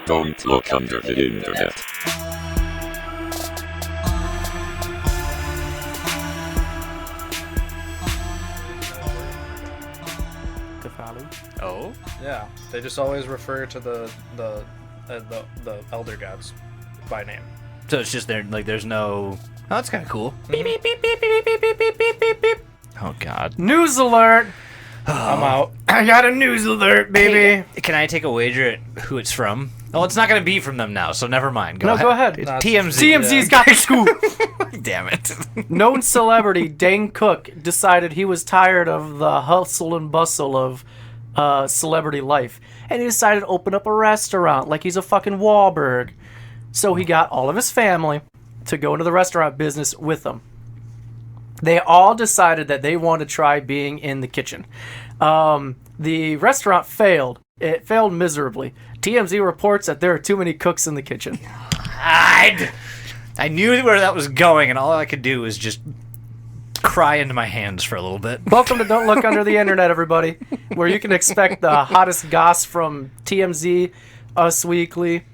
Don't look under the internet. Oh? Yeah, they just always refer to the elder gods by name. So it's just there, like, there's no... Oh, that's kind of cool. Beep, beep, beep, beep, beep, beep, beep, beep, beep, beep, beep. Oh, God. News alert! I'm out. I got a news alert, baby. Hey, can I take a wager at who it's from? Oh, it's not going to be from them now, so never mind. Go ahead. It's Nah, TMZ. TMZ's got the scoop. Damn it. Known celebrity Dane Cook decided he was tired of the hustle and bustle of celebrity life, and he decided to open up a restaurant like he's a fucking Wahlberg. So he got all of his family to go into the restaurant business with him. They all decided that they want to try being in the kitchen. The restaurant failed. It failed miserably. TMZ reports that there are too many cooks in the kitchen. I knew where that was going, and all I could do was just cry into my hands for a little bit. Welcome to Don't Look Under the Internet, everybody, where you can expect the hottest goss from TMZ, Us Weekly.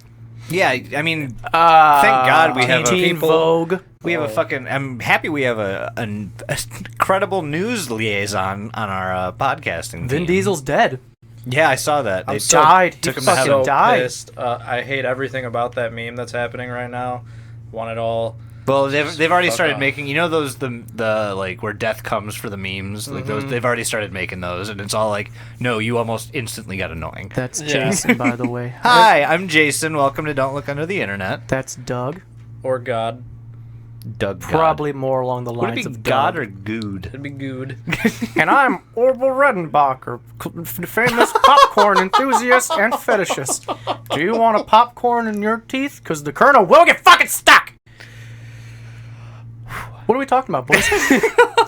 Yeah, I mean, thank God we have Teen Vogue. We have a fucking... I'm happy we have an incredible news liaison on our podcasting Vin team. Diesel's dead. Yeah, I saw that. They died. He took him to fucking heaven. died. Pissed. I hate everything about that meme that's happening right now. Want it all. Well, they've already Fuck started off. making, you know, those the like where death comes for the memes, like those. They've already started making those, and it's all like, no, you almost instantly got annoying. That's Yeah. Jason, by the way. Hi, I'm Jason. Welcome to Don't Look Under the Internet. That's Doug. Or God. Doug. God. Probably more along the Would lines it be of God Doug. or Good? It'd be good. And I'm Orville Redenbacher, famous popcorn enthusiast and fetishist. Do you want a popcorn in your teeth? Because the kernel will get fucking stuck! What are we talking about, boys?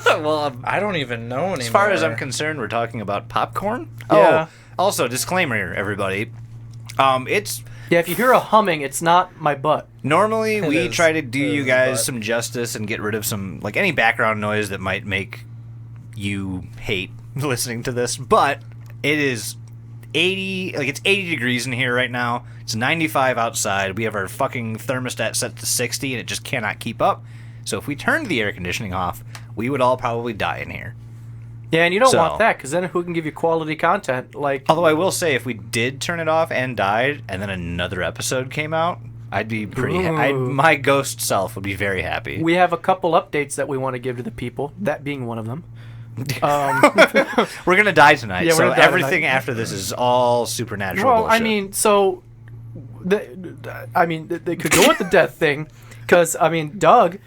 Well, I don't even know anymore. as far as I'm concerned, we're talking about popcorn. Yeah. Oh, also, disclaimer, everybody. It's Yeah, if you hear a humming, it's not my butt. normally we is. try to do It you is, guys but- some justice and get rid of some, like, any background noise that might make you hate listening to this, but it is 80, like, it's 80 degrees in here right now. It's 95 outside. We have our fucking thermostat set to 60, and it just cannot keep up. So if we turned the air conditioning off, we would all probably die in here. Yeah, and you don't So- want that, because then who can give you quality content? Like, Although I will say, if we did turn it off and died, and then another episode came out, I'd be pretty. Ooh. My ghost self would be very happy. we have a couple updates that we want to give to the people, that being one of them. We're gonna die tonight, Yeah, we're so gonna die everything tonight. after this is all supernatural Well, bullshit. I mean, so, they could go with the death thing, because, I mean, Doug,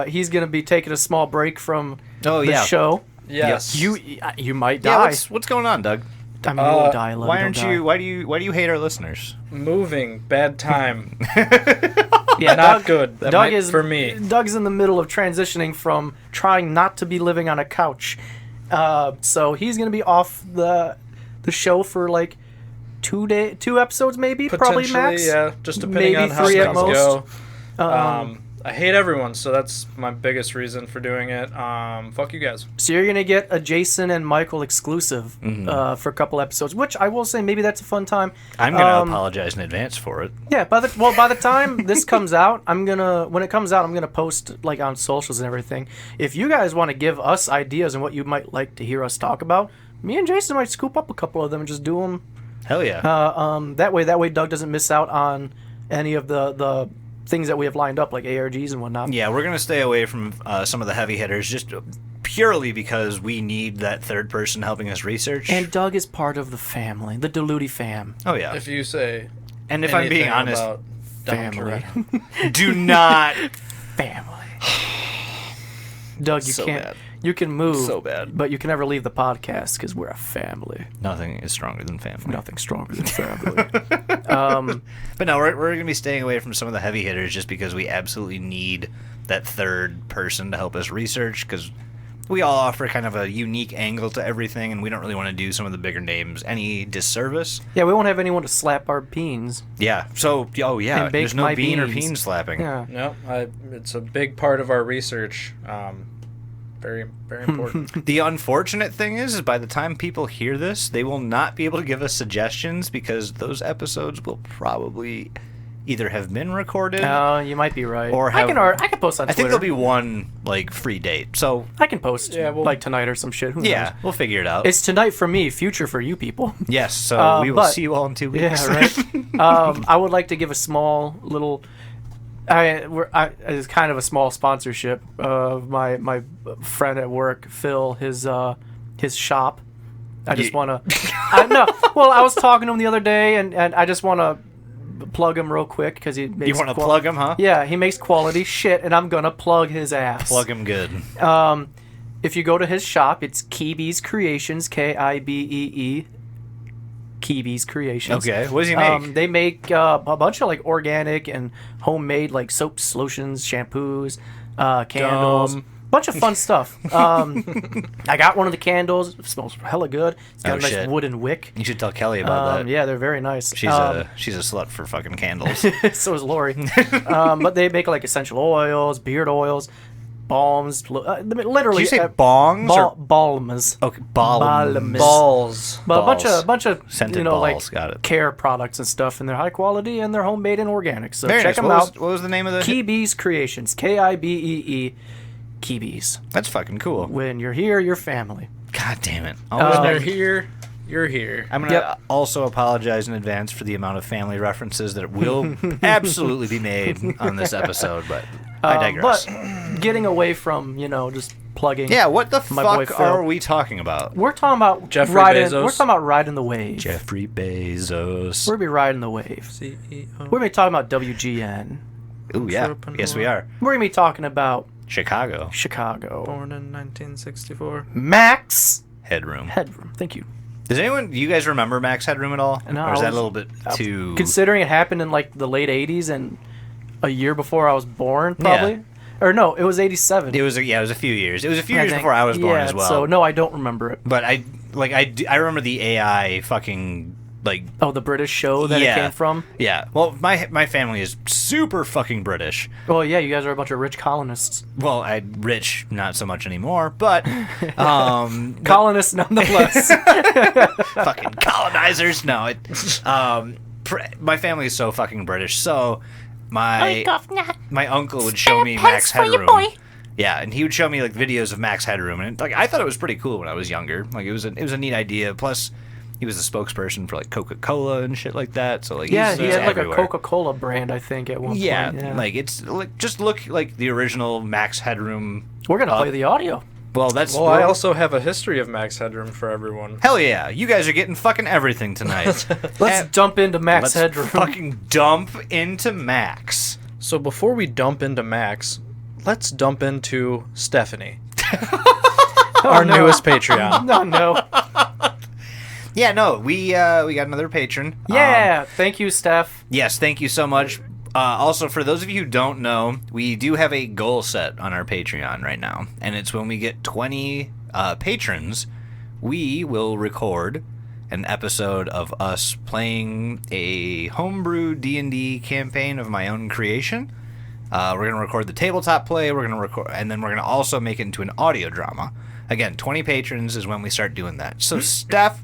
he's going to be taking a small break from Oh, the yeah. show. Yes. You might yeah, die. what's going on, Doug? I mean, you won't die. I love Why you, aren't don't you? die. Why do you hate our listeners? Moving. Bad time. Yeah, Not good. That Doug might- is for me. Doug's in the middle of transitioning from trying not to be living on a couch, so he's gonna be off the show for like 2 episodes, maybe, probably Potentially, max. yeah. Just depending Maybe on how 3 at things most. go. I hate everyone, so that's my biggest reason for doing it. Fuck you guys. So you're gonna get a Jason and Michael exclusive for a couple episodes, which I will say maybe that's a fun time. I'm gonna apologize in advance for it. Yeah, by the time this comes out, when it comes out, I'm gonna post like on socials and everything. If you guys want to give us ideas on what you might like to hear us talk about, me and Jason might scoop up a couple of them and just do them. Hell yeah. That way Doug doesn't miss out on any of the things that we have lined up, like ARGs and whatnot. Yeah, we're gonna stay away from some of the heavy hitters, just purely because we need that third person helping us research. And Doug is part of the family, the Diluti fam. oh yeah. If you say And if I'm being anything honest, about Dom Family. Toretto. do not. Family. Doug, you So can't. bad. You can move, So bad. but you can never leave the podcast because we're a family. Nothing is stronger than family. Nothing stronger than family. But no, we're going to be staying away from some of the heavy hitters just because we absolutely need that third person to help us research. Because we all offer kind of a unique angle to everything, and we don't really want to do some of the bigger names any disservice. Yeah, we won't have anyone to slap our beans. Yeah. So, And bake there's no my bean or beans. peen slapping. Yeah. No, it's a big part of our research. Very, very important. The unfortunate thing is by the time people hear this, they will not be able to give us suggestions because those episodes will probably either have been recorded You might be right. or I have. can post on Twitter. I think there'll be one like free date. So I can post Yeah, well- like tonight or some shit. Who yeah, knows? we'll figure it out. It's tonight for me, future for you people. Yes. So we will but- see you all in 2 weeks. Yeah, right. I would like to give a small little. It's kind of a small sponsorship of my friend at work, Phil, his shop. I just want to. No, well, I was talking to him the other day, and I just want to plug him real quick because he makes. You want to plug him, huh? Yeah, he makes quality shit, and I'm gonna plug his ass. Plug him good. If you go to his shop, it's Keebe's Creations, Kibeee. Keebe's Creations. Okay, what does he make? They make a bunch of like organic and homemade like soaps, lotions, shampoos, candles, bunch of fun stuff. I got one of the candles. It smells hella good. It's got Oh, a nice shit. wooden wick. You should tell Kelly about that. Yeah, they're very nice. She's a slut for fucking candles. So is Lori. But they make like essential oils, beard oils, balms. Literally, Did you say bongs or balms. okay, balms? Balls. But Balls. a bunch of Scented balls, balls, like got it. care products and stuff, and they're high quality and they're homemade and organic. So Very check nice. them out. What was the name of the? Keebe's Creations, Kibeee, Keebe's. That's fucking cool. When you're here, you're family. God damn it! When Um, they're here, you're here. I'm gonna also apologize in advance for the amount of family references that will absolutely be made on this episode, but I digress. But getting away from just plugging. Yeah, what the My boy fuck Phil. are we talking about? We're talking about Jeffrey riding. Bezos. We're talking about riding the wave. Jeffrey Bezos. We're gonna be riding the wave. CEO. We're gonna be talking about WGN. Ooh, yeah. Yes, we are. We're gonna be talking about Chicago. Chicago. Born in 1964. Max Headroom. Headroom. Thank you. Do you guys remember Max Headroom at all? No, or is I that a was- little bit too... Considering it happened in like the late '80s and a year before I was born, probably. Yeah. Or no, it was '87. It was a few years. It was a few I years think. before I was born Yeah, as well. So no, I don't remember it. But I remember the AI fucking like Oh, the British show that yeah. it came from. Yeah. Well, my family is super fucking British. Well, yeah, you guys are a bunch of rich colonists. Well, rich, not so much anymore, but Colonists, nonetheless. fucking colonizers. No, my family is so fucking British. So my uncle would show me Max Headroom. Yeah, and he would show me like videos of Max Headroom, and like I thought it was pretty cool when I was younger. Like it was a neat idea. Plus, he was the spokesperson for like Coca-Cola and shit like that. So like Yeah, he's he had like everywhere. a Coca-Cola brand, I think, at one Yeah, point. Yeah, like it's like just look like the original Max Headroom. we're gonna play the audio. Well, that's Well, I also have a history of Max Headroom for everyone. hell yeah. You guys are getting fucking everything tonight. Let's jump into Max Let's Headroom. fucking dump into Max. So before we dump into Max, let's dump into Stephanie, our no. newest Patreon. No. Yeah, no, we got another patron. Yeah, thank you, Steph. Yes, thank you so much. Also, for those of you who don't know, we do have a goal set on our Patreon right now, and it's when we get 20 patrons, we will record an episode of us playing a homebrew D&D campaign of my own creation. We're going to record the tabletop play, and then we're going to also make it into an audio drama. Again, 20 patrons is when we start doing that. So, Steph,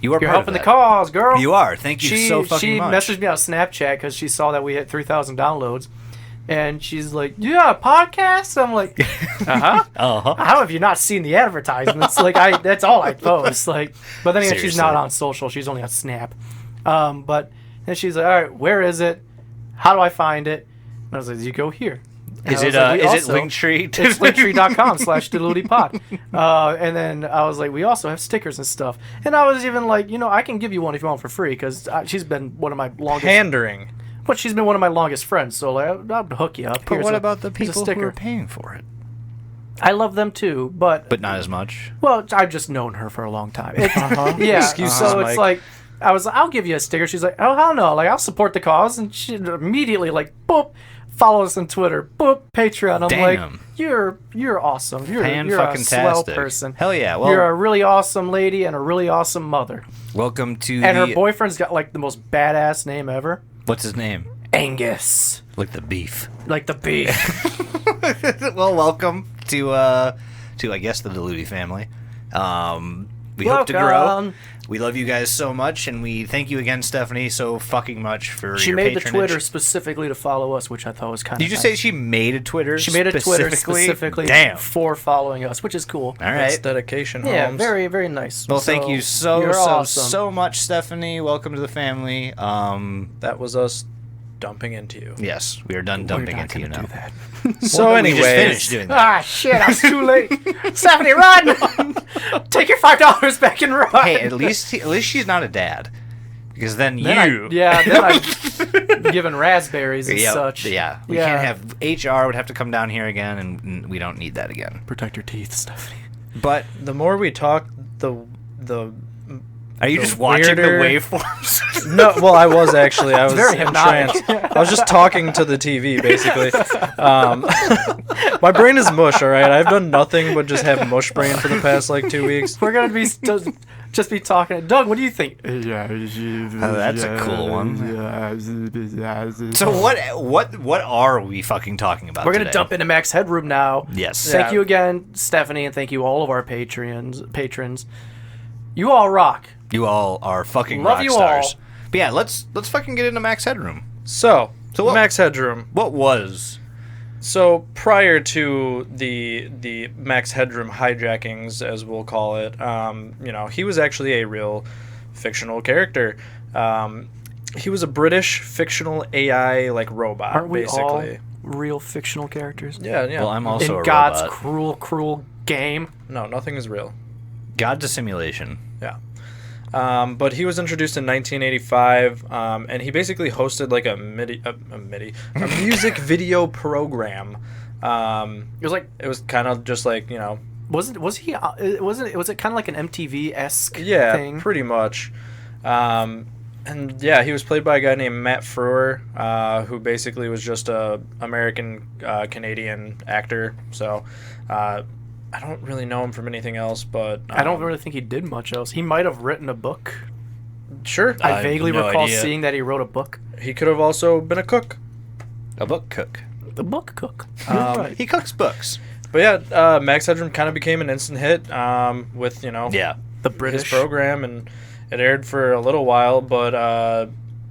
you are You're part helping of the that. cause, girl. You are. Thank you so fucking much. She messaged me on Snapchat because she saw that we hit 3,000 downloads, and she's like, "Yeah, podcast." I'm like, "Uh-huh." Uh-huh. How have you not seen the advertisements? Like, that's all I post. Like, but then again, she's Seriously. not on social. She's only on Snap. But then she's like, "All right, where is it? How do I find it?" And I was like, "You go here." And Is I it was like, we is also- it Linktree? It's linktree.com/deludipod. And then I was like, we also have stickers and stuff. And I was even like, I can give you one if you want for free because she's been one of my longest. Pandering. But she's been one of my longest friends, so like, I'll hook you up. But Here's what a- about the here's a people who sticker. are paying for it? I love them too, but But not as much. well, I've just known her for a long time. Yeah, Excuses, so it's Mike. like. I was like, I'll give you a sticker. She's like, oh, hell no. Like, I'll support the cause. And she immediately, like, boop, Follow us on Twitter. Boop, Patreon. I'm Damn. like, you're awesome. You're a Fan-fucking-tastic. swell person. Hell yeah. Well, You're a really awesome lady and a really awesome mother. welcome to And her boyfriend's got like the most badass name ever. What's his name? Angus. Like the beef. Like the beef. Well, welcome to I guess the Deludi family. We hope to grow. Welcome. We love you guys so much, and we thank you again, Stephanie, so fucking much for She your made the patronage. Twitter specifically to follow us, which I thought was kind of Did you say she made a Twitter? She made a Twitter specifically Damn. for following us, which is cool. All That's right. dedication, Yeah, Holmes. very, very nice. Well, thank you so you're awesome. so much, Stephanie. Welcome to the family. That was us dumping into you. Yes, we are done dumping We're not into you gonna now. do that. So We just anyway, finished doing that. Ah, shit, I was too late. Stephanie, run! Take your $5 back and run. Hey, at least she's not a dad, because then then I'm giving raspberries and Yeah, such. yeah. We can't have HR would have to come down here again, and we don't need that again. Protect your teeth, Stephanie. But the more we talk, the are you The just watching the weirder- waveforms? no. Well, I was actually. I was very hypnotic. entranced. I was just talking to the TV, basically. My brain is mush. All right, I've done nothing but just have mush brain for the past like 2 weeks. We're going to be just be talking. Doug, what do you think? Oh, that's a cool one. So what are we fucking talking about? We're going to today? dump into Max Headroom now. Yes. Thank you again, Stephanie, and thank you all of our patrons. You all rock. You all are fucking Love rock you stars. all. But yeah, let's fucking get into Max Headroom. So what- Max Headroom. What was? So prior to the Max Headroom hijackings, as we'll call it, he was actually a real fictional character. He was a British fictional AI like robot, Aren't we basically. all real fictional characters? Yeah. Well, I'm also In a God's robot. cruel, cruel game. No, nothing is real. God's a simulation. Yeah. But he was introduced in 1985, and he basically hosted like a music video program. It was kind of just like, Was it kind of like an MTV-esque yeah, thing? pretty much. And yeah, he was played by a guy named Matt Frewer, who basically was just a American Canadian actor. So I don't really know him from anything else, but I don't really think he did much else. He might have written a book. sure, I vaguely no recall idea. seeing that he wrote a book. he could have also been a cook. A book cook. The book cook. He cooks books. But yeah, Max Headroom kind of became an instant hit with Yeah. The his British program, and it aired for a little while. But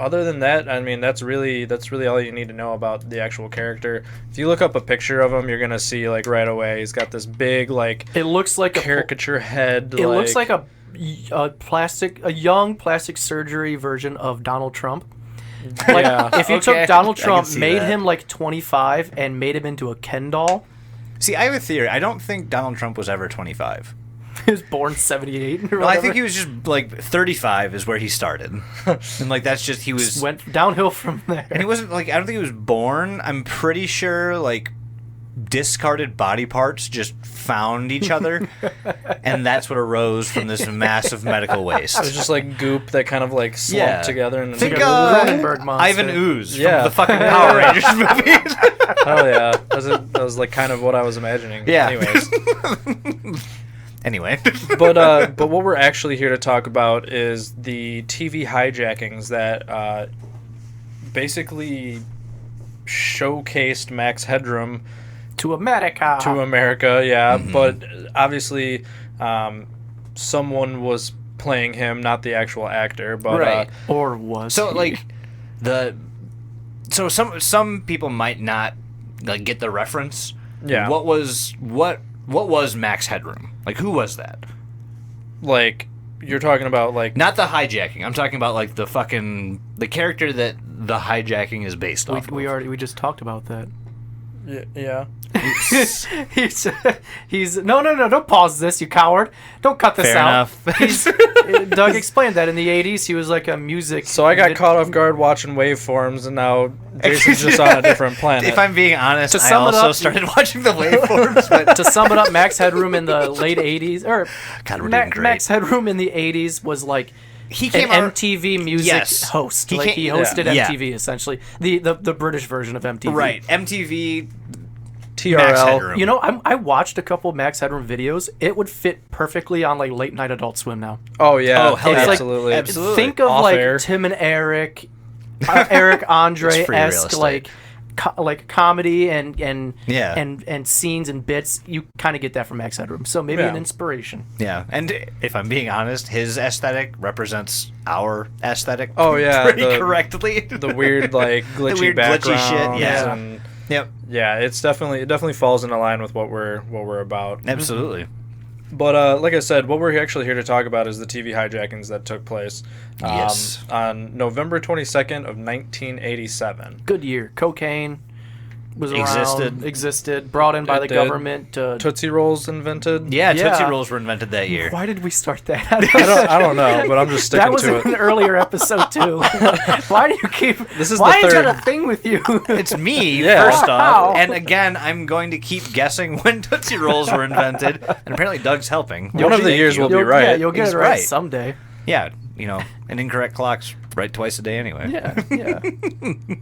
other than that, I mean, that's really all you need to know about the actual character. If you look up a picture of him, you're gonna see like right away he's got this big like It looks like caricature head. It looks like a young plastic surgery version of Donald Trump. Like Yeah. if you Okay, took Donald I can Trump, see made that. him like 25, and made him into a Ken doll. See, I have a theory. I don't think Donald Trump was ever 25. He was born 78. Or Well, I whatever. think he was just like 35 is where he started, and like that's just he was. went downhill from there. And he wasn't like I don't think he was born. I'm pretty sure like discarded body parts just found each other, and that's what arose from this massive medical waste. it was just like goop that kind of like slumped Yeah. together and Think Like a Cronenberg monster. Ivan Ooze Yeah. from the fucking Power Rangers movies. oh yeah, that was like kind of what I was imagining. Yeah. Anyways. Anyway, But what we're actually here to talk about is the TV hijackings that basically showcased Max Headroom to America. to America, yeah. But obviously, someone was playing him, not the actual actor. But Right. Or was so he? like some people might not like get the reference. Yeah. What was Max Headroom? Like who was that? like you're talking about like Not the hijacking. I'm talking about like the character that the hijacking is based off. we just talked about that. yeah. he's no, don't pause this, you coward. Don't cut this Fair out. enough. Doug explained that in the 80s he was like a music. So I got caught off guard watching waveforms, and now Jason's just on a different planet. If I'm being honest, To I sum it also up- started watching the waveforms. But To sum it up, Max Headroom in the late 80s, or God, we're doing great. Max Headroom in the 80s was like he an came out. MTV Music Yes. host. He Like, he came- hosted yeah. MTV, essentially. The British version of MTV. Right, MTV. TRL. Max Headroom. You know, I watched a couple Max Headroom videos. It would fit perfectly on like late night Adult Swim now. Oh yeah, Oh, hell yeah. absolutely. Absolutely. Think of Off like air. Tim and Eric, Eric Andre It's free real esque estate. like comedy and Yeah. and scenes and bits. You kind of get that from Max Headroom. So maybe Yeah. an inspiration. Yeah, and if I'm being honest, his aesthetic represents our aesthetic. Oh, yeah, pretty the- correctly. The weird like glitchy weird glitchy backgrounds. shit, yeah. And Yep, yeah, it definitely falls into line with what we're about. absolutely. But like I said, what we're actually here to talk about is the TV hijackings that took place Yes. on November 22nd of 1987. Good year. Cocaine was Existed. existed, brought in by It the did. government. Tootsie Rolls invented. Yeah, Yeah. Tootsie Rolls were invented that year. Why did we start that? I don't know, but I'm just sticking That was to in an it. earlier episode too. Why do you keep? This is why the is that third. a thing with you? It's me, Yeah. first Wow. off. And again, I'm going to keep guessing when Tootsie Rolls were invented. And apparently Doug's helping. One of the years will be You'll- right. Yeah, you'll get He's it right right. someday. Yeah, you know, an incorrect clock's right twice a day anyway. Yeah, yeah.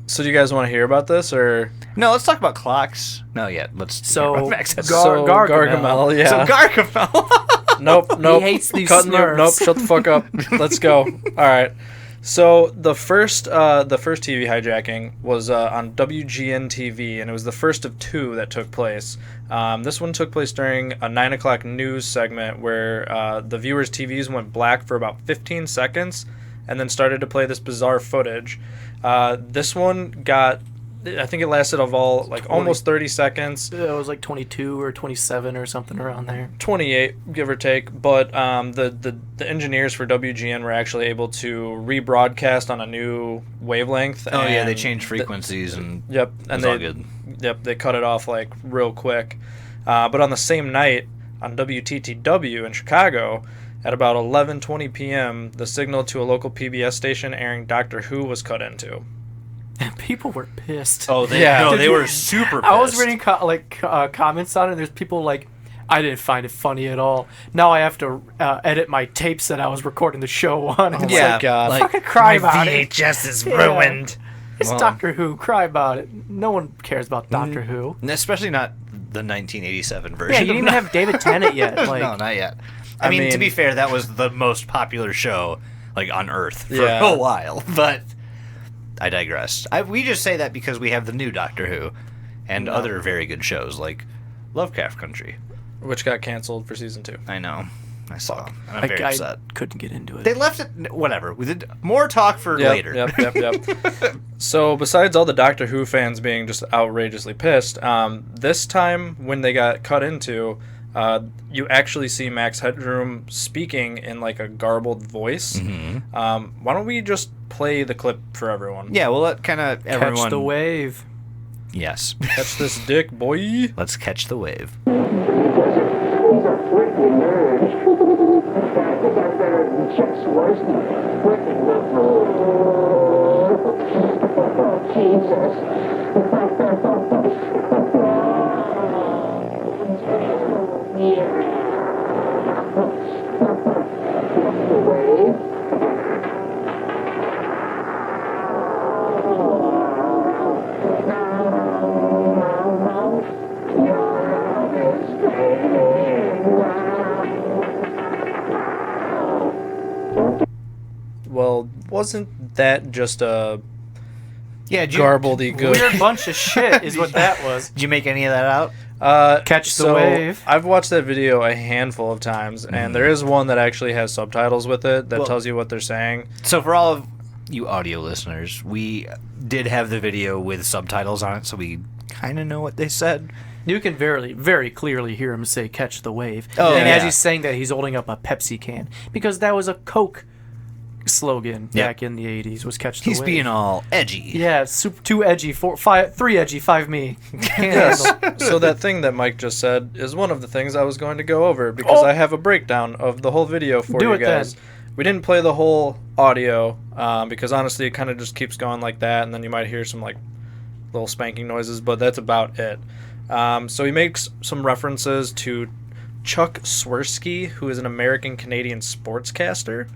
So do you guys want to hear about this or No, let's talk about clocks. No, yet. Let's So, hear about Max Headroom. so Gargamel. Gargamel? Yeah. So Gargamel. Nope. hates these Cutting the- Smurfs. Nope. Shut the fuck up. Let's go. All right. So the first TV hijacking was on WGN TV, and it was the first of two that took place. This one took place during a 9 o'clock news segment where the viewers' TVs went black for about 15 seconds, and then started to play this bizarre footage. This one got, I think it lasted of all like almost 30 seconds. It was like 22 or 27 or something around there. 28, give or take, but the engineers for WGN were actually able to rebroadcast on a new wavelength. Oh, yeah, they and changed frequencies and Yep, and it's they all good. Yep, they cut it off like real quick. But on the same night on WTTW in Chicago, at about 11:20 p.m., the signal to a local PBS station airing Doctor Who was cut into. And people were pissed. Oh, they, Yeah. no, Did they you- were super pissed. I was reading comments on it. There's people like, I didn't find it funny at all. Now I have to edit my tapes that I was recording the show on. And it's Yeah, like, God. fucking cry my about it. VHS is Yeah. ruined. It's Well. Doctor Who. Cry about it. No one cares about Doctor Who. And especially not the 1987 version. Yeah, you didn't even have David Tennant yet. Like, no, not yet. I mean, to mean- be fair, that was the most popular show like on Earth for Yeah. a while. But I digress. We just say that because we have the new Doctor Who and other very good shows like Lovecraft Country. Which got canceled for season 2. I know. I saw. I'm very I upset. couldn't get into it. They left it. Whatever. We did more talk for later. Yep. So besides all the Doctor Who fans being just outrageously pissed, this time when they got cut into, you actually see Max Headroom speaking in like a garbled voice. Why don't we just play the clip for everyone? Yeah. Well, let kind of everyone. Catch the wave. Yes. Catch this dick, boy. Let's catch the wave. Well, wasn't that just a Yeah. garbledy good? Weird bunch of shit is what that was. Did you make any of that out? Catch the wave. I've watched that video a handful of times, and there is one that actually has subtitles with it that Well- tells you what they're saying. So for all of you audio listeners, we did have the video with subtitles on it, so we kind of know what they said. You can very clearly hear him say "catch the wave," Oh, and as yeah. he's saying that, he's holding up a Pepsi can because that was a Coke slogan Yep. back in the '80s. Was "catch the He's wave." being all edgy. Yeah, super too edgy. 3 edgy, 5 me. Can't Yes. handle. So that thing that Mike just said is one of the things I was going to go over because Oh. I have a breakdown of the whole video for Do you it then. guys. We didn't play the whole audio because honestly it kind of just keeps going like that, and then you might hear some like little spanking noises, but that's about it. So he makes some references to Chuck Swirsky, who is an American-Canadian sportscaster.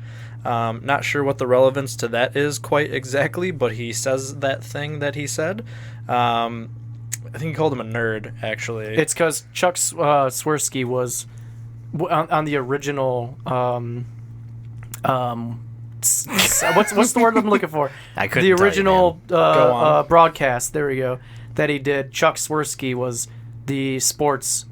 Not sure what the relevance to that is quite exactly, but he says that thing that he said. I think he called him a nerd, actually. It's because Chuck Swirsky was on the original. What's the word I'm looking for? I couldn't The tell you, original Go on. broadcast. There we go. That he did. Chuck Swirsky was the sports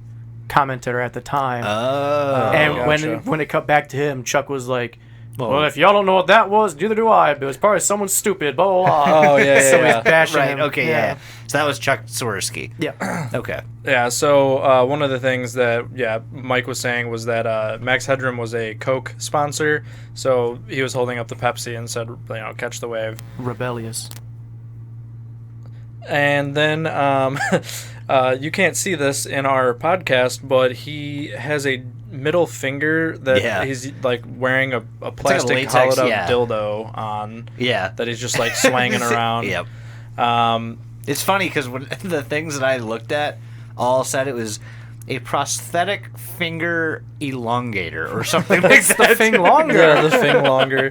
commentator at the time. Oh. And gotcha. when it cut back to him, Chuck was like, "Well, if y'all don't know what that was, neither do I. But it was probably someone stupid." Blah blah blah. Oh, yeah, So yeah. he's bashing Right. him. Okay. Yeah. So that was Chuck Swirsky. Yeah. Okay. Yeah, so one of the things that, Mike was saying was that Max Headroom was a Coke sponsor, so he was holding up the Pepsi and said, catch the wave. Rebellious. And then you can't see this in our podcast, but he has a middle finger that he's like wearing a plastic latex, hollowed out yeah. dildo on Yeah. that he's just like swanging around. Yep. Um, It's funny because the things that I looked at all said it was a prosthetic finger elongator or something like that. The thing longer. yeah, the thing longer.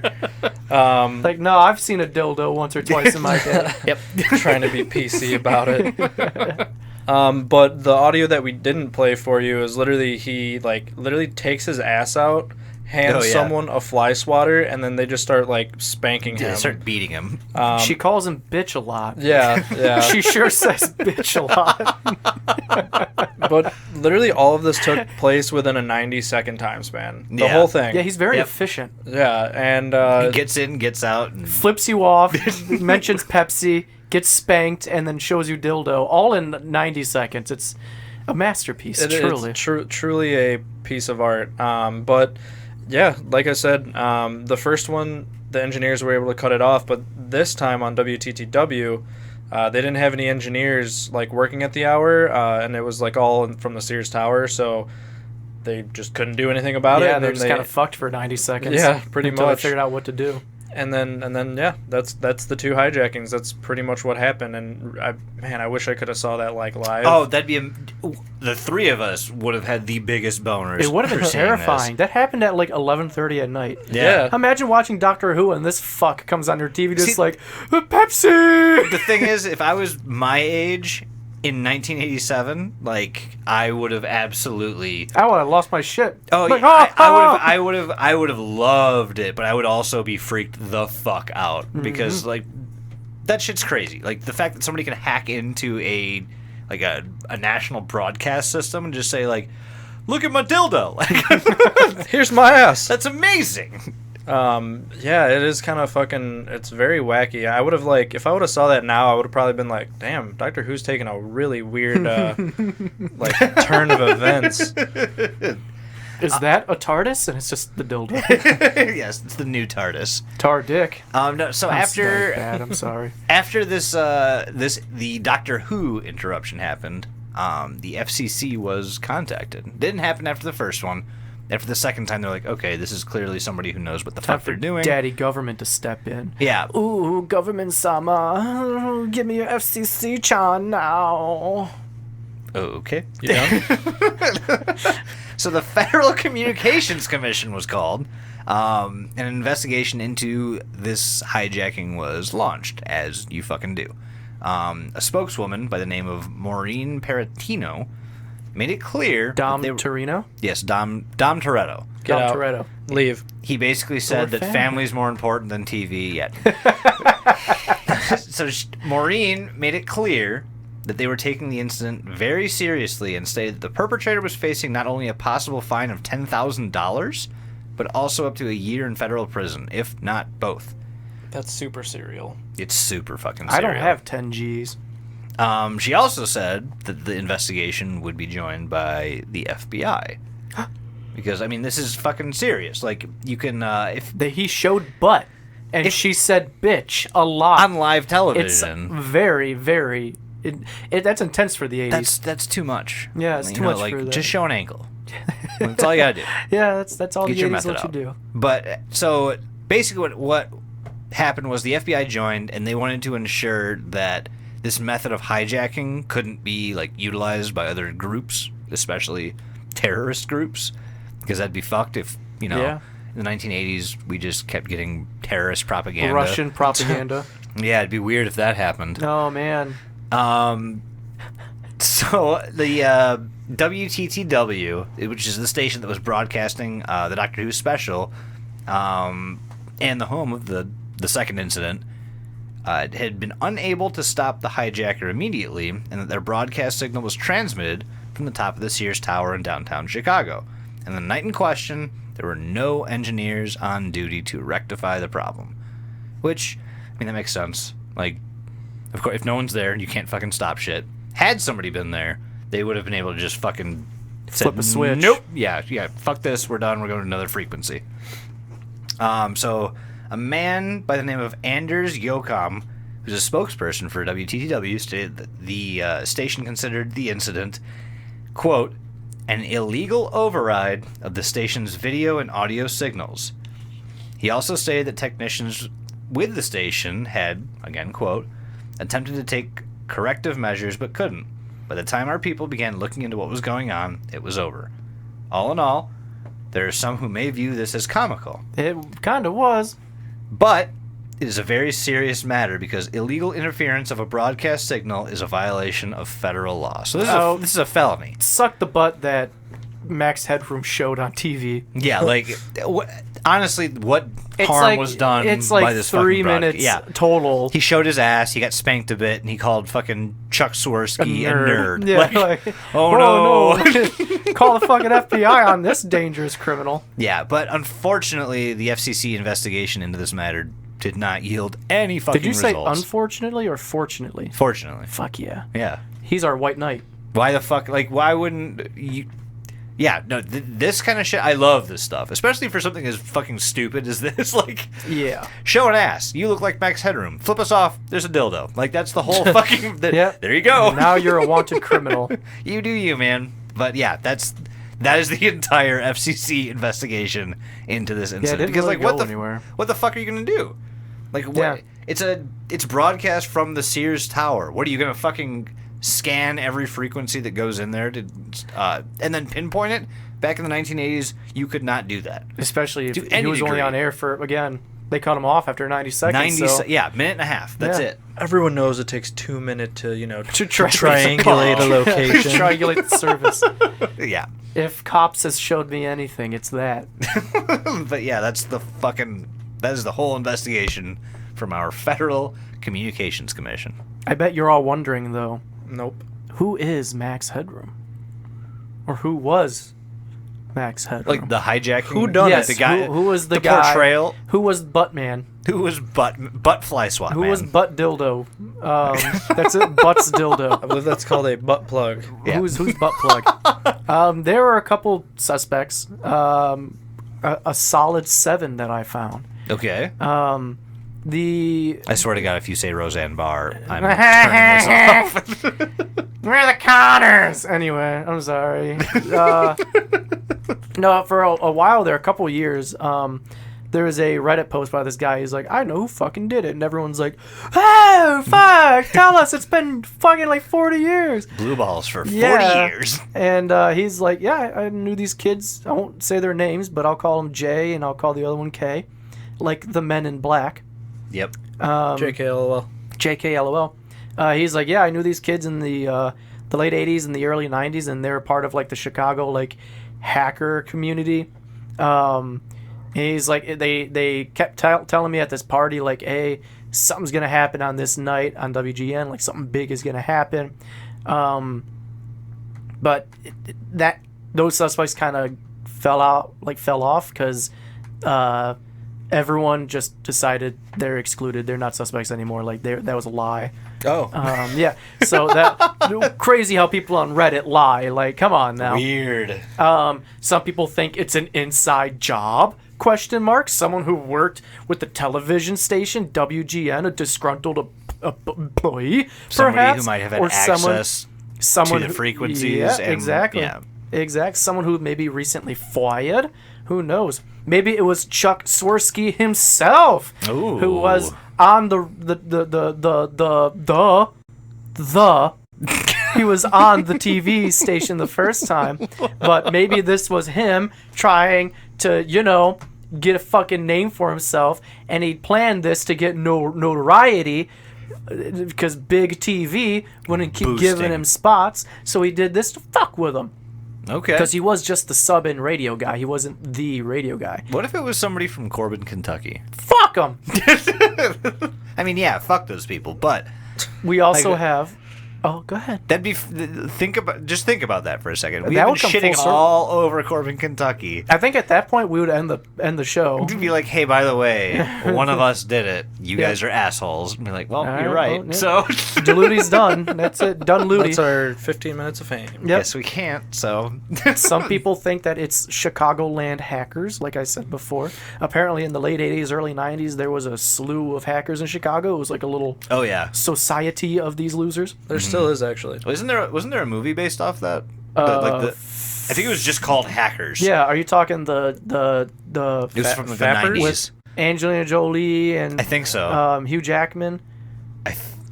Like, no, I've seen a dildo once or twice in my day. Yep. Trying to be PC about it. But the audio that we didn't play for you is literally he literally takes his ass out, hands someone a fly swatter, and then they just start like spanking him. They start beating him. She calls him bitch a lot. Yeah. She sure says bitch a lot. But literally all of this took place within a 90-second time span. The Yeah. whole thing. Yeah, he's very Yep. efficient. Yeah, and He gets in, gets out, and Flips you off, mentions Pepsi, gets spanked, and then shows you dildo, all in 90 seconds. It's a masterpiece, truly. It's truly a piece of art. But yeah, like I said, the first one, the engineers were able to cut it off, but this time on WTTW, they didn't have any engineers like working at the hour, and it was like all from the Sears Tower, so they just couldn't do anything about it. Yeah, And they're then just kind of fucked for 90 seconds. Yeah, pretty until they much. figured out what to do. And then yeah, that's the two hijackings. That's pretty much what happened. And I wish I could have saw that like live. oh, that'd be the three of us would have had the biggest boners. It would have for been seeing terrifying. That happened at like 11:30 at night. This. Yeah. Imagine watching Doctor Who and this fuck comes on your TV just See- like, Pepsi! The thing is, if I was my age in 1987, like I would have absolutely. I would have lost my shit. Oh, Like, yeah, ah! I would have loved it, but I would also be freaked the fuck out because like that shit's crazy. Like the fact that somebody can hack into a national broadcast system and just say like, "Look at my dildo," like Here's my ass. that's amazing. Yeah, it is kind of fucking. It's very wacky. I would have if I would have saw that now, I would have probably been like, "Damn, Doctor Who's taking a really weird turn of events." Is that a TARDIS? And it's just the dildo. Yes, it's the new TARDIS. Tar dick. No, so That's after very bad, I'm sorry. after the Doctor Who interruption happened, the FCC was contacted. Didn't happen after the first one. After the second time, they're like, okay, this is clearly somebody who knows what the Time fuck for they're doing. daddy government to step in. Yeah. Ooh, government sama. Give me your FCC-chan now. Okay. Yeah. So the Federal Communications Commission was called. An investigation into this hijacking was launched, as you fucking do. A spokeswoman by the name of Maureen Peratino made it clear Dom that they- Torino? Yes, Dom Toretto. Get Dom out. Toretto. Leave. He basically said that family. family's more important than TV yet. So Maureen made it clear that they were taking the incident very seriously and stated that the perpetrator was facing not only a possible fine of $10,000, but also up to a year in federal prison, if not both. That's super serial. It's super fucking I serious. don't have 10 G's. She also said that the investigation would be joined by the FBI. Because, I mean, this is fucking serious. Like, you can, He showed butt, and she said bitch a lot. on live It's television, very, very... that's intense for the 80s. that's too much. Yeah, it's You too know, much like, for that. just show an ankle. That's all you gotta do. Yeah, that's all Get the your 80s method let out. you do. But so basically, what happened was the FBI joined, and they wanted to ensure that this method of hijacking couldn't be like utilized by other groups, especially terrorist groups, because that'd be fucked if Yeah. in the 1980s we just kept getting terrorist propaganda. Russian propaganda. Yeah, it'd be weird if that happened. Oh, man. So the WTTW, which is the station that was broadcasting the Doctor Who special, and the home of the second incident, had been unable to stop the hijacker immediately, and that their broadcast signal was transmitted from the top of the Sears Tower in downtown Chicago. And the night in question, there were no engineers on duty to rectify the problem. Which, I mean, that makes sense. Like, of course, if no one's there, you can't fucking stop shit. Had somebody been there, they would have been able to just fucking Flip a switch. Nope. Yeah, fuck this. We're done. We're going to another frequency. So a man by the name of Anders Jocham, who's a spokesperson for WTTW, stated that the station considered the incident, quote, an illegal override of the station's video and audio signals. He also stated that technicians with the station had, again, quote, attempted to take corrective measures but couldn't. By the time our people began looking into what was going on, it was over. All in all, there are some who may view this as comical. It kind of was. But it is a very serious matter because illegal interference of a broadcast signal is a violation of federal law. So this is a felony. Suck the butt that Max Headroom showed on TV. Yeah, like, honestly, what harm was done it's like by this 3 fucking broadcast? minutes total. He showed his ass, he got spanked a bit, and he called fucking Chuck Swirsky a nerd. Yeah, Like, oh no. Call the fucking FBI on this dangerous criminal. Yeah, but unfortunately, the FCC investigation into this matter did not yield any fucking Did you say results. unfortunately or fortunately? Fortunately. Fuck yeah. Yeah. He's our white knight. Why the fuck? Like, why wouldn't you? Yeah, no, this kind of shit, I love this stuff. Especially for something as fucking stupid as this. Like, Yeah. show an ass. You look like Max Headroom. Flip us off. There's a dildo. Like, that's the whole fucking... Yep. There you go. Now you're a wanted criminal. You do you, man. But yeah, that is the entire FCC investigation into this incident. didn't Because really like, go anywhere. what the fuck are you gonna do? Like, what? Yeah. It's broadcast from the Sears Tower. What are you gonna fucking scan every frequency that goes in there to, and then pinpoint it? Back in the 1980s, you could not do that. Especially if To he any was only degree. on air for, again, they cut him off after 90 seconds. Yeah, minute and a half. That's Yeah. it. Everyone knows it takes 2 minutes to, To triangulate a location. Triangulate the service. Yeah. If Cops has showed me anything, it's that. But yeah, that is the whole investigation from our Federal Communications Commission. I bet you're all wondering, though, Nope. who is Max Headroom? Or who was Max Headroom? Like the hijacking. Who done yes, The guy. who was the the guy? portrayal. Who was Buttman? Who was butt fly swat Who man? was Butt Dildo? That's it, Butt's Dildo. I believe that's called a butt plug. Yeah. Who's Butt Plug? There were a couple suspects. A solid 7 that I found. Okay. The I swear to God, if you say Roseanne Barr, I'm turning this off. We're the Connors. Anyway, I'm sorry. No, for a while there, a couple years, there was a Reddit post by this guy. He's like, I know who fucking did it. And everyone's like, oh, fuck, tell us. It's been fucking like 40 years. Blue balls for 40 Yeah. years. And he's like, yeah, I knew these kids. I won't say their names, but I'll call them J and I'll call the other one K. Like the Men in Black. Yep. JKLOL. JKLOL. He's like, yeah, I knew these kids in the late 80s and the early 90s, and they were part of like the Chicago like hacker community. And he's like, they kept telling me at this party like, hey, something's gonna happen on this night on WGN, like something big is gonna happen. But those suspects kind of fell off because everyone just decided they're excluded. They're not suspects anymore. Like that was a lie. Oh. Yeah. So that crazy how people on Reddit lie. Like, come on now. Weird. Some people think it's an inside job? Question mark. Someone who worked with the television station WGN, a disgruntled employee, Somebody perhaps, who might have had or access someone to the who- frequencies. Yeah, and, exactly. Yeah. Exact. Someone who maybe recently fired. Who knows? Maybe it was Chuck Swirsky himself Ooh. who was on the he was on the TV station the first time, but maybe this was him trying to, get a fucking name for himself, and he planned this to get notoriety because big TV wouldn't keep giving him spots, so he did this to fuck with him. Okay. Because he was just the sub-in radio guy. He wasn't the radio guy. What if it was somebody from Corbin, Kentucky? Fuck him! I mean, yeah, fuck those people, but We also have... Oh, go ahead. that'd be think about that for a second. We've That been would come shitting full circle. all over Corbin, Kentucky. I think at that point we would end the show. We'd be like, hey, by the way, one of us did it. You guys are assholes. And be like, well, All you're right, right. well, So Deluti's done. That's it. Done, Luty. That's our 15 minutes of fame. Yep. guess we can't. So Some people think that it's Chicagoland hackers, like I said before. Apparently, in the late 80s, early 90s, there was a slew of hackers in Chicago. It was like a little oh yeah. society of these losers. There still is, actually. Wasn't there a movie based off that? I think it was just called Hackers. Yeah, are you talking the It was from the Fappers? 90s. Angelina Jolie and I think so. Hugh Jackman?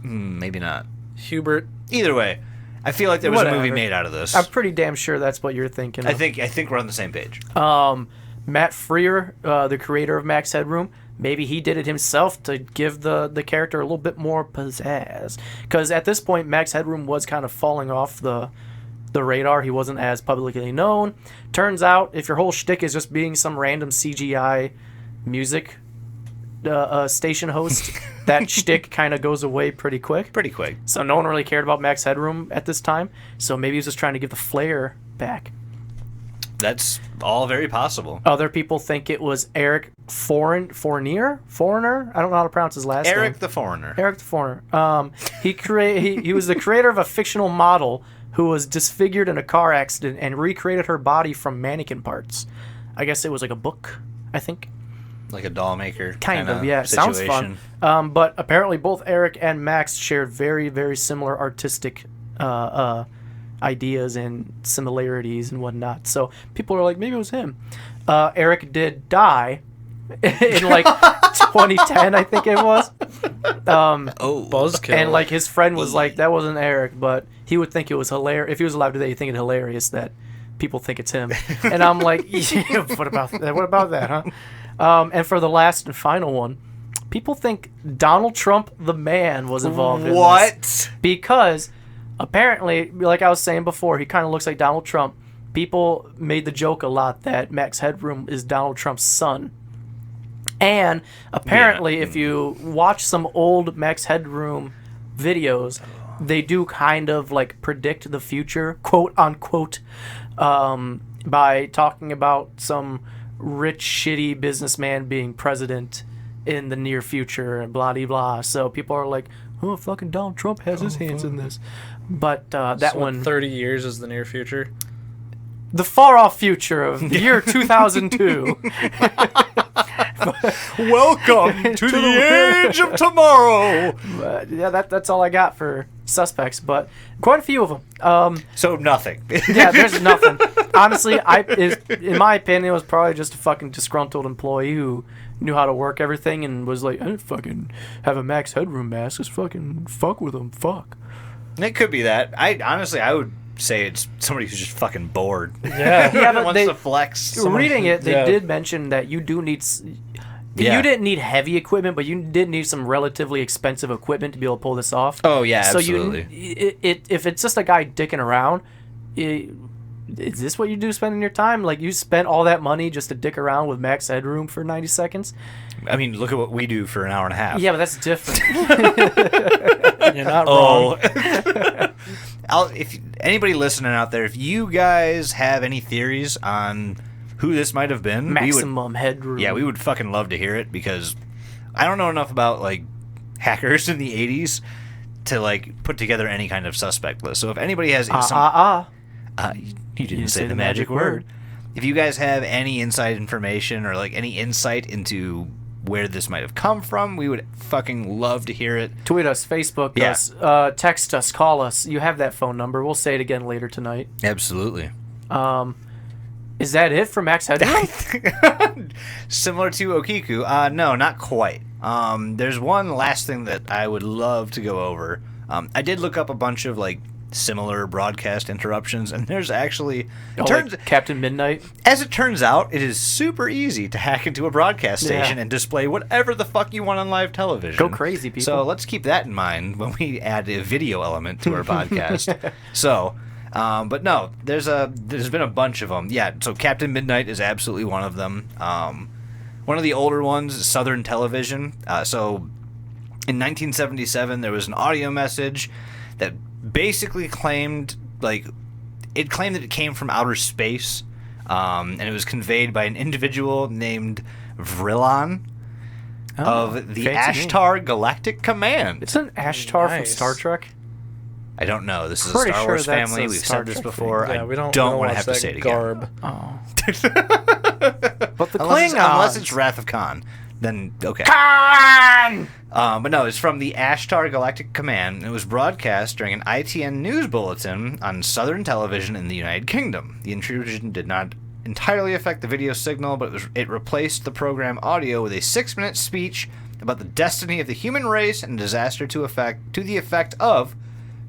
Maybe not. Hubert. Either way, I feel like there was a movie Whatever. made out of this. I'm pretty damn sure that's what you're thinking of. I think we're on the same page. Matt Freer, the creator of Max Headroom, maybe he did it himself to give the character a little bit more pizzazz. Because at this point, Max Headroom was kind of falling off the radar. He wasn't as publicly known. Turns out, if your whole shtick is just being some random CGI music station host, that shtick kind of goes away pretty quick. Pretty quick. So no one really cared about Max Headroom at this time. So maybe he was just trying to give the flair back. That's all very possible. Other people think it was Eric Foreigner. I don't know how to pronounce his last name. Eric the Foreigner. Eric the Foreigner. He was the creator of a fictional model who was disfigured in a car accident and recreated her body from mannequin parts. I guess it was like a book, I think. Like a doll maker. Kind of, kinda yeah. Sounds situation. fun. But apparently both Eric and Max shared very, very similar artistic ideas and similarities and whatnot. So people are like, maybe it was him. Eric did die in like 2010, I think it was. Buzzkill. And like his friend was like, that wasn't Eric, but he would think it was hilarious. If he was alive today, he'd think it hilarious that people think it's him. And I'm like, yeah, what about that? What about that, huh? And for the last and final one, people think Donald Trump, the man, was involved in this. What? Because apparently, like I was saying before, he kind of looks like Donald Trump. People made the joke a lot that Max Headroom is Donald Trump's son. And apparently, if you watch some old Max Headroom videos, they do kind of like predict the future, quote unquote, by talking about some rich, shitty businessman being president in the near future and blah blah blah. So people are like, oh, fucking Donald Trump has his hands in this. But that So one, 30 years is the near future. the far off future of the year 2002. Welcome to the age of tomorrow. Yeah, that's all I got for suspects, but quite a few of them. So nothing. Yeah, there's nothing. Honestly, in my opinion, it was probably just a fucking disgruntled employee who knew how to work everything and was like, I didn't fucking have a Max Headroom mask. Just fucking fuck with them. Fuck. It could be that. I would say it's somebody who's just fucking bored. Yeah. Yeah, but wants to flex. reading it, they Yeah. did mention that you do need. Yeah. You didn't need heavy equipment, but you did need some relatively expensive equipment to be able to pull this off. Oh yeah, So absolutely. if it's just a guy dicking around, is this what you do spending your time? Like you spent all that money just to dick around with Max Headroom for 90 seconds? I mean, look at what we do for an hour and a half. Yeah, but that's different. You're not wrong. If anybody listening out there, if you guys have any theories on who this might have been, Maximum headroom. we would fucking love to hear it, because I don't know enough about like hackers in the 80s to like put together any kind of suspect list. So if anybody has you didn't say the magic word. If you guys have any inside information or like any insight into where this might have come from, we would fucking love to hear it. Tweet us, Facebook Yeah. us, text us, call us. You have that phone number. We'll say it again later tonight. Absolutely. Is that it for Max Headroom? Similar to Okiku. No, not quite. There's one last thing that I would love to go over. I did look up a bunch of like similar broadcast interruptions, and there's actually like Captain Midnight. as it turns out, it is super easy to hack into a broadcast station Yeah. and display whatever the fuck you want on live television. Go crazy, people. So let's keep that in mind when we add a video element to our podcast. So, but no, there's been a bunch of them. Yeah, so Captain Midnight is absolutely one of them. One of the older ones is Southern Television. So in 1977, there was an audio message that basically claimed, that it came from outer space, and it was conveyed by an individual named Vrillon of the fancy name. Ashtar Galactic Command. Isn't Ashtar from Nice. Star Trek? I don't know. This is Pretty a Star sure Wars that's family. a We've Star said this Trek before. Yeah, I we don't don't want to watch have to that say it garb. Oh. But the again. Klingons. Unless it's Wrath of Khan, then okay. Khan! But no, it's from the Ashtar Galactic Command. It was broadcast during an ITN news bulletin on Southern Television in the United Kingdom. The intrusion did not entirely affect the video signal, but it replaced the program audio with a 6-minute speech about the destiny of the human race and disaster to the effect of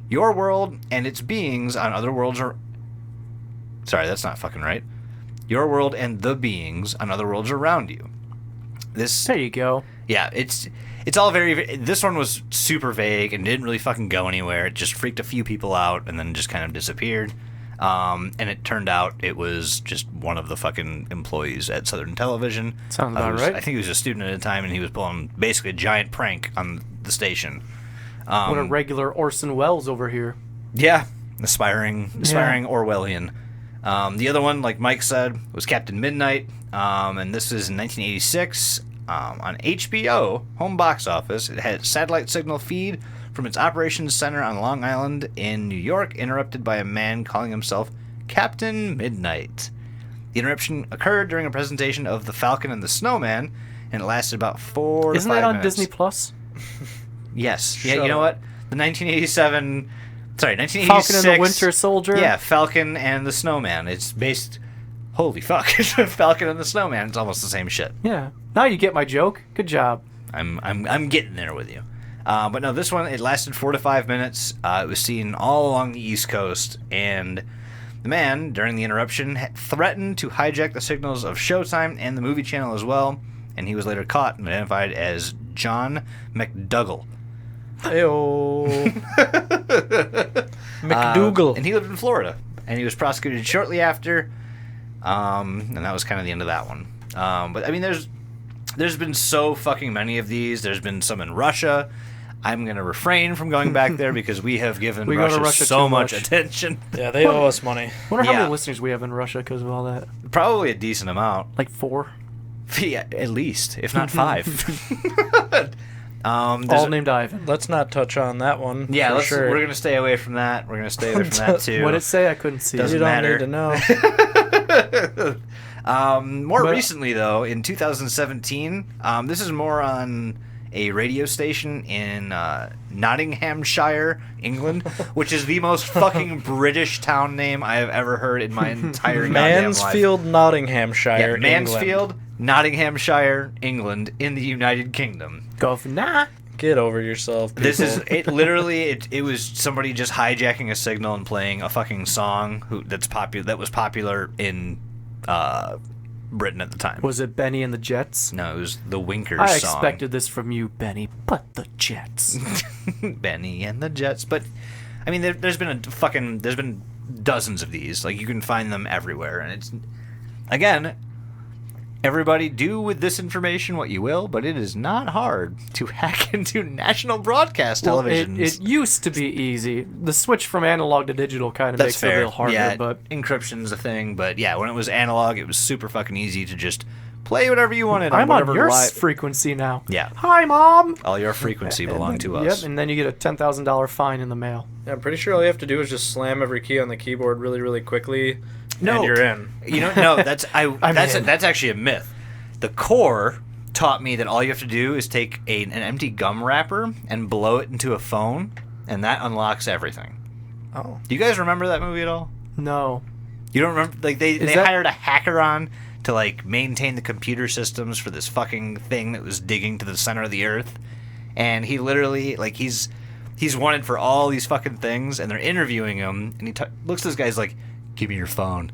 your world and its beings on other worlds. Sorry, that's not fucking right. Your world and the beings on other worlds around you. There you go. Yeah, it's all very. This one was super vague and didn't really fucking go anywhere. It just freaked a few people out and then just kind of disappeared. And it turned out it was just one of the fucking employees at Southern Television. Sounds about who was- right. I think he was a student at the time, and he was pulling basically a giant prank on the station. What a regular Orson Welles over here. Yeah, aspiring Orwellian. The other one, like Mike said, was Captain Midnight, and this is in 1986 on HBO home box office. It had satellite signal feed from its operations center on Long Island in New York, interrupted by a man calling himself Captain Midnight. The interruption occurred during a presentation of The Falcon and the Snowman, and it lasted about 4 to 5 minutes. Isn't that on Disney Plus? Yes. Yeah, Shut you know up. what? The 1986... Falcon and the Winter Soldier? Yeah, Falcon and the Snowman. It's based... Holy fuck. Falcon and the Snowman. It's almost the same shit. Yeah. Now you get my joke. Good job. I'm getting there with you. But no, this one, it lasted 4 to 5 minutes. It was seen all along the East Coast, and the man, during the interruption, threatened to hijack the signals of Showtime and the movie channel as well, and he was later caught and identified as John McDougall. Ayo. McDougal. And he lived in Florida, and he was prosecuted shortly after, and that was kind of the end of that one. But I mean, there's been so fucking many of these. There's been some in Russia. I'm going to refrain from going back there because we have given We go to Russia, Russia so too much much. attention. Yeah, they owe us money. Wonder how Yeah. many listeners we have in Russia because of all that. Probably a decent amount. Like 4. Yeah, at least, if not 5. All named Ivan. Let's not touch on that one. Yeah, for sure. we're going to stay away from that. We're going to stay away from that too. What did it say? I couldn't see. Doesn't You don't matter. need to know. More But- recently, though, in 2017, this is more on a radio station in Nottinghamshire, England, which is the most fucking British town name I have ever heard in my entire goddamn life. Mansfield, Nottinghamshire, Yeah, England. Mansfield, Nottinghamshire, England, in the United Kingdom. Governor. Get over yourself, people. This is it. Literally, it was somebody just hijacking a signal and playing a fucking song that was popular in Britain at the time. Was it Benny and the Jets? No, it was the Winkers I song. expected this from you, Benny, but the Jets. Benny and the Jets. But I mean, there's been dozens of these. Like, you can find them everywhere, and it's, again, everybody do with this information what you will, but it is not hard to hack into national broadcast Well, televisions. it used to be easy. The switch from analog to digital kind of That's makes fair. it a little harder, yeah, but encryption's a thing. But yeah, when it was analog, it was super fucking easy to just play whatever you wanted. I'm on whatever your li- frequency now. Yeah, Hi, Mom. all your frequency belonged to us. Yep, and then you get a $10,000 fine in the mail. Yeah, I'm pretty sure all you have to do is just slam every key on the keyboard really, really quickly, No. and you're in. You know, no, that's in. that's actually a myth. The core taught me that all you have to do is take an empty gum wrapper and blow it into a phone, and that unlocks everything. Oh. Do you guys remember that movie at all? No. You don't remember? Like, they that- hired a hacker on to, like, maintain the computer systems for this fucking thing that was digging to the center of the earth, and he literally, like, he's he's wanted for all these fucking things, and they're interviewing him, and he looks at this guy's like, "Give me your phone."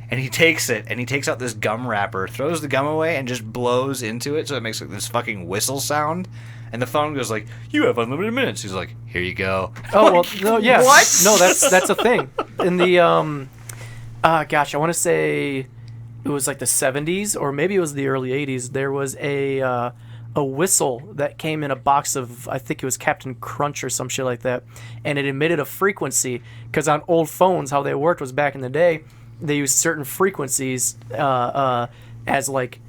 And he takes it, and he takes out this gum wrapper, throws the gum away, and just blows into it, so it makes like this fucking whistle sound. And the phone goes like, "You have unlimited minutes." He's like, "Here you go." Oh well, no, yeah, What? No, that's a thing. In the gosh, I want to say it was like the 70s or maybe it was the early 80s. There was a whistle that came in a box of, I think it was Captain Crunch or some shit like that, and it emitted a frequency. Because on old phones, how they worked was back in the day, they used certain frequencies as like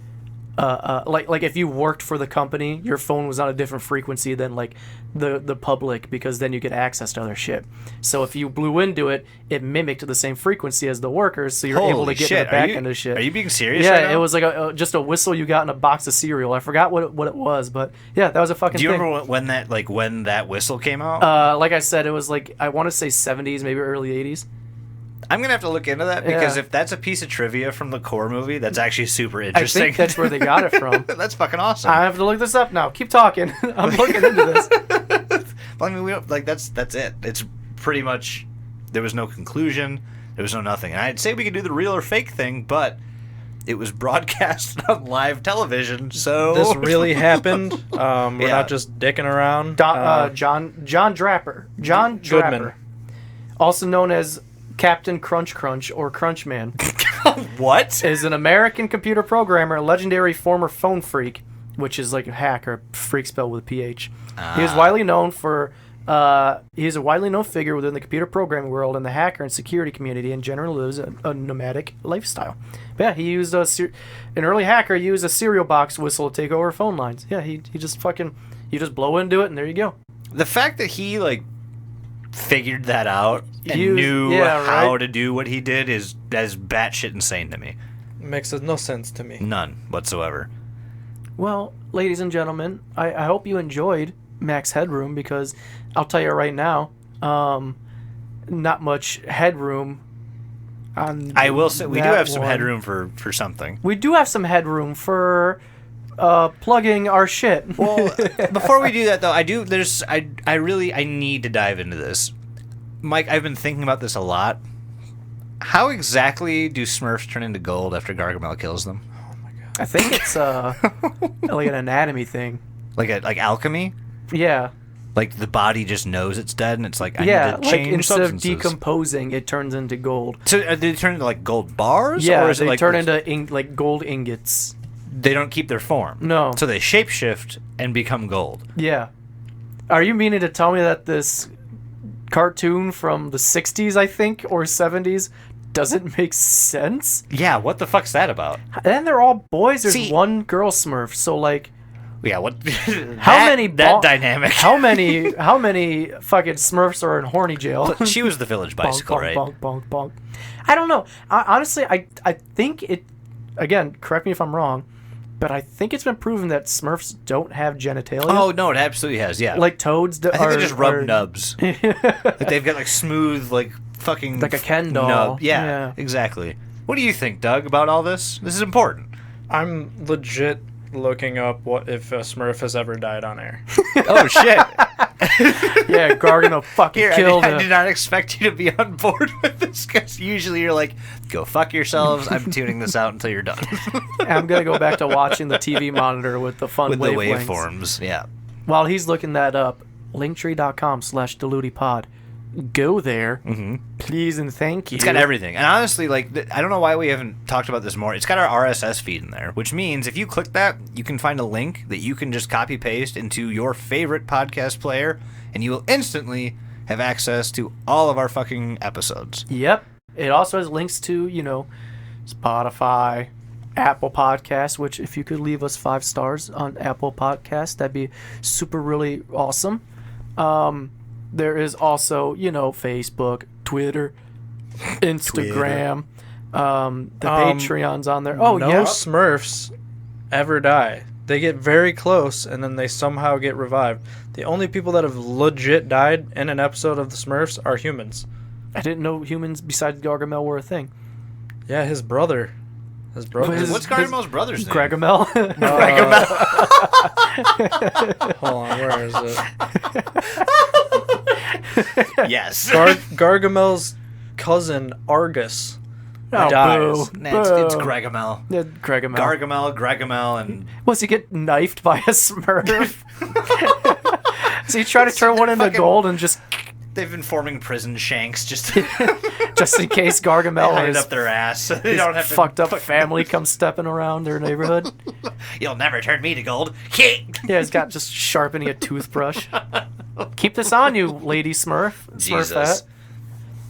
if you worked for the company, your phone was on a different frequency than like the public, because then you get access to other shit. So if you blew into it, it mimicked the same frequency as the workers, so you're able to get to the back end of shit. Are you being serious? Yeah, right now? it was like just a whistle you got in a box of cereal. I forgot what it was, but yeah, that was a fucking Do you thing. remember when that whistle came out? Like I said, it was like, I want to say 70s, maybe early 80s. I'm gonna have to look into that, because Yeah. if that's a piece of trivia from the core movie, that's actually super I interesting. think that's where they got it from. That's fucking awesome. I have to look this up now. Keep talking. I'm looking into this. Well, I mean, we don't, like that's it. It's pretty much, there was no conclusion, there was no nothing. And I'd say we could do the real or fake thing, but it was broadcast on live television, so This really happened. We're Yeah. not just dicking around. John Draper. John Goodman. Draper. Also known as Captain Crunch or Crunchman, What? is an American computer programmer, a legendary former phone freak, which is like a hacker, freak spelled with a PH. He is widely known for he is a widely known figure within the computer programming world and the hacker and security community, and generally lives a nomadic lifestyle. But yeah, he used an early hacker used a cereal box whistle to take over phone lines. Yeah, he just fucking, you just blow into it and there you go. The fact that he like figured that out and knew yeah, how right? to do what he did is batshit insane to me. Makes no sense to me. None whatsoever. Well, ladies and gentlemen, I hope you enjoyed Max Headroom, because I'll tell you right now, not much headroom on I will say we do that have some one. headroom for something. We do have some headroom for plugging our shit. Well, before we do that though, I need to dive into this. Mike, I've been thinking about this a lot. How exactly do Smurfs turn into gold after Gargamel kills them? I think it's like an anatomy thing. Like alchemy? Yeah. Like the body just knows it's dead, and it's like, I Yeah, need to like change instead of substances. decomposing, it turns into gold. So do they turn into like gold bars? Yeah, or is they it like turn into like gold ingots. they don't keep their form? No. So they shapeshift and become gold. Yeah. Are you meaning to tell me that this cartoon from the 60s, I think, or 70s, doesn't make sense? Yeah, what the fuck's that about? And they're all boys. There's See- one girl Smurf. So like, Yeah, what? how many that dynamic? How many fucking Smurfs are in horny jail? She was the village bicycle, bonk, right? bonk, bonk, bonk. I don't know. Honestly, I think it. Again, correct me if I'm wrong, but I think it's been proven that Smurfs don't have genitalia. Oh no, it absolutely has. Yeah, Like toads. I think they just rub nubs. Like they've got like smooth, like fucking Like a Ken doll. nub. Yeah, Yeah. exactly. What do you think, Doug, about all this? This is important. I'm legit looking up what if a Smurf has ever died on air. Oh shit! Yeah, Gargano fucking Here, killed I did not expect you to be on board with this, because usually you're like, "Go fuck yourselves." I'm tuning this out until you're done. I'm gonna go back to watching the TV monitor with the fun With the wavelengths. waveforms, yeah. While he's looking that up, linktree.com/deludipod. Go there, please and thank you. It's got everything. And honestly, like, I don't know why we haven't talked about this more. It's got our RSS feed in there, which means if you click that, you can find a link that you can just copy paste into your favorite podcast player, and you will instantly have access to all of our fucking episodes. Yep. It also has links to, Spotify, Apple Podcasts, which if you could leave us 5 stars on Apple Podcasts, that'd be super really awesome. There is also, Facebook, Twitter, Instagram, the Patreon's on there. Oh, no yeah. Smurfs ever die. They get very close and then they somehow get revived. The only people that have legit died in an episode of the Smurfs are humans. I didn't know humans besides Gargamel were a thing. Yeah, his brother. His brother. What's Gargamel's brother's name? Gargamel. Hold on, where is it? Yes. Gargamel's cousin Argus Oh, dies. boo. Nah, it's Gregamel. Gregamel. Gargamel, and Was he get knifed by a Smurf? So he tried to turn one into fucking- gold and just they've been forming prison shanks just in case Gargamel hide or it his up their ass so they don't have to fucked up family comes stepping around their neighborhood. You'll never turn me to gold. Yeah, he's got just sharpening a toothbrush. Keep this on you, Lady Smurf. Jesus. Smurfette.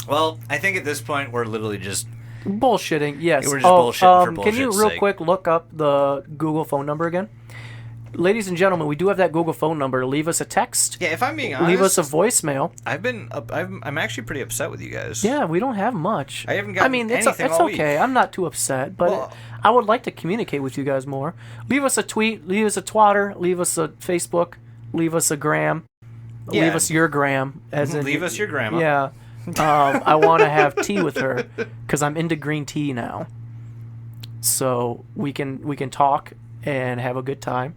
Well, I think at this point we're literally just Bullshitting, yes. We're just bullshitting for Can you bullshit's real sake. quick look up the Google phone number again? Ladies and gentlemen, we do have that Google phone number. Leave us a text. if I'm being honest, Leave us a voicemail. I'm actually pretty upset with you guys. Yeah, we don't have much. I haven't gotten it's anything all week. okay. I'm not too upset, but Well- I would like to communicate with you guys more. Leave us a tweet. Leave us a twatter. Leave us a Facebook. Leave us a gram. Yeah. Leave us your gram. As in, Leave us your grandma. Yeah. I want to have tea with her because I'm into green tea now. So we can talk and have a good time.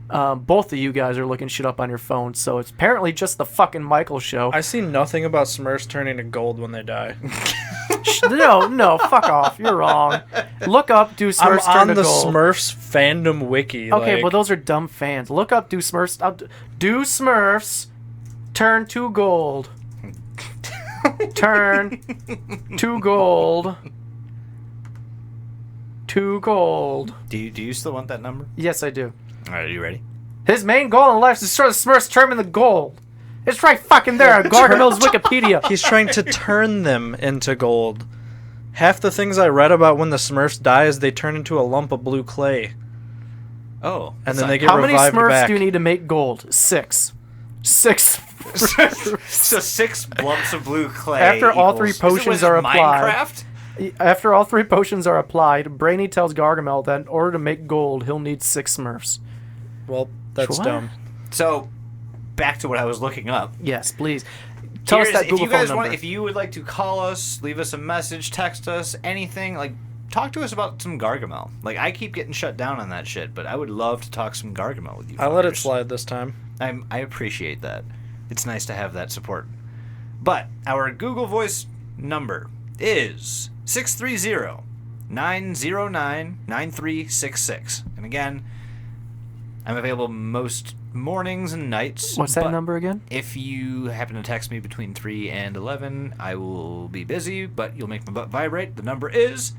Both of you guys are looking shit up on your phone, so it's apparently just the fucking Michael show. I see nothing about Smurfs turning to gold when they die. No, fuck off. You're wrong. Look up Do I'm Smurfs Turn on to the Gold. Smurfs fandom wiki. Okay, like, well those are dumb fans. Look up Do Smurfs. Do Smurfs Turn to Gold. Turn to gold. To gold. Do you still want that number? Yes, I do. All right, are you ready? His main goal in life is to destroy the Smurfs, turn them into gold. It's right fucking there on Gargamel's Wikipedia. he's trying to turn them into gold. Half the things I read about when the Smurfs die is they turn into a lump of blue clay, Oh, and then they get How many revived Smurfs back. do you need to make gold? 6. 6. so 6 lumps of blue clay. After all equals- three is it what potions is are applied- Minecraft? After all 3 potions are applied, Brainy tells Gargamel that in order to make gold, he'll need 6 Smurfs. Well, that's What? dumb. So, back to what I was looking up. Yes, please. Tell us Here's- that Google phone number. if you would like to call us, leave us a message, text us, anything, like, talk to us about some Gargamel. Like, I keep getting shut down on that shit, but I would love to talk some Gargamel with you. I let it fuckers. slide this time. I appreciate that. It's nice to have that support. But our Google Voice number is 630-909-9366. And again, I'm available most mornings and nights. What's that but number again? If you happen to text me between 3 and 11, I will be busy, but you'll make my butt vibrate. The number is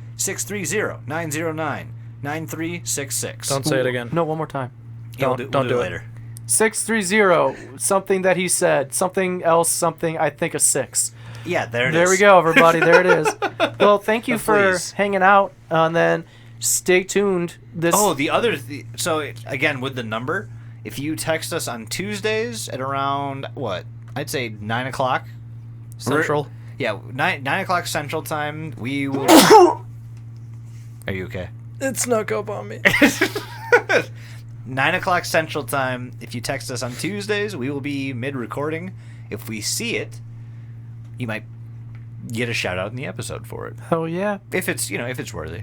630-909-9366. Don't say it again. No, one more time. Yeah, don't we'll do it it. later. 630, something that he said, something else, something, I think a 6. Yeah, there it is. There we go, everybody. There it is. Well, thank you for Please. hanging out, and then stay tuned. Oh, so again, with the number, if you text us on Tuesdays at around, what, I'd say 9 o'clock. Central. Yeah, 9 o'clock Central Time, we will... Are you okay? It snuck up on me. 9 o'clock Central Time, if you text us on Tuesdays, we will be mid-recording. If we see it, you might get a shout-out in the episode for it. Oh, yeah. If it's worthy.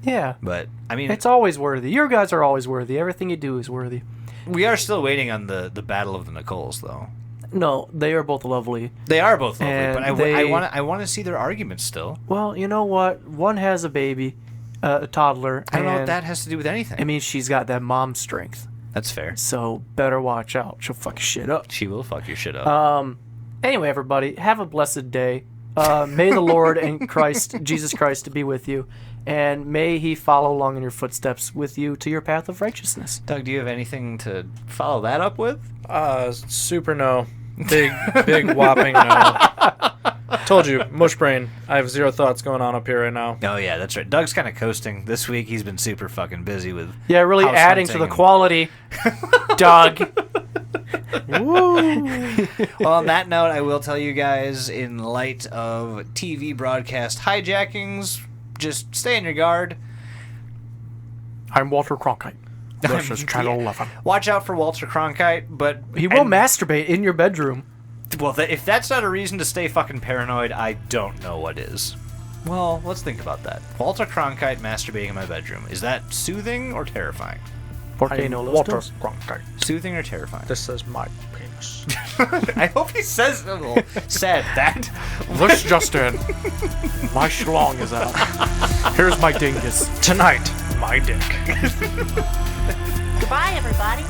Yeah. But, I mean, It's always worthy. You guys are always worthy. Everything you do is worthy. we are still waiting on the Battle of the Nicoles, though. No, they are both lovely. They are both lovely, And but I they- want to see their arguments still. Well, you know what? One has a baby, a toddler. I don't know what and, that has to do with anything. I mean, she's got that mom strength. That's fair. So better watch out. She'll fuck your shit up. She will fuck your shit up. Anyway, everybody, have a blessed day. May the Lord and Christ, Jesus Christ, be with you, and may He follow along in your footsteps with you to your path of righteousness. Doug, do you have anything to follow that up with? Super no. Big whopping no. Told you, mush brain. I have 0 thoughts going on up here right now. Oh yeah, that's right. Doug's kind of coasting this week. He's been super fucking busy with. Yeah, really house adding to hunting the and- quality, Doug. Well, on that note, I will tell you guys, in light of TV broadcast hijackings, just stay on your guard. I'm Walter Cronkite. This is Channel 11. Watch out for Walter Cronkite, but He will masturbate in your bedroom. Well, if that's not a reason to stay fucking paranoid, I don't know what is. Well, let's think about that. Walter Cronkite masturbating in my bedroom. Is that soothing or terrifying? Porque no los Walter dos. Cronkite. Soothing or terrifying? This is my penis. I hope he said that. This Justin, my schlong is out. Here's my dingus. Tonight, my dick. Goodbye, everybody.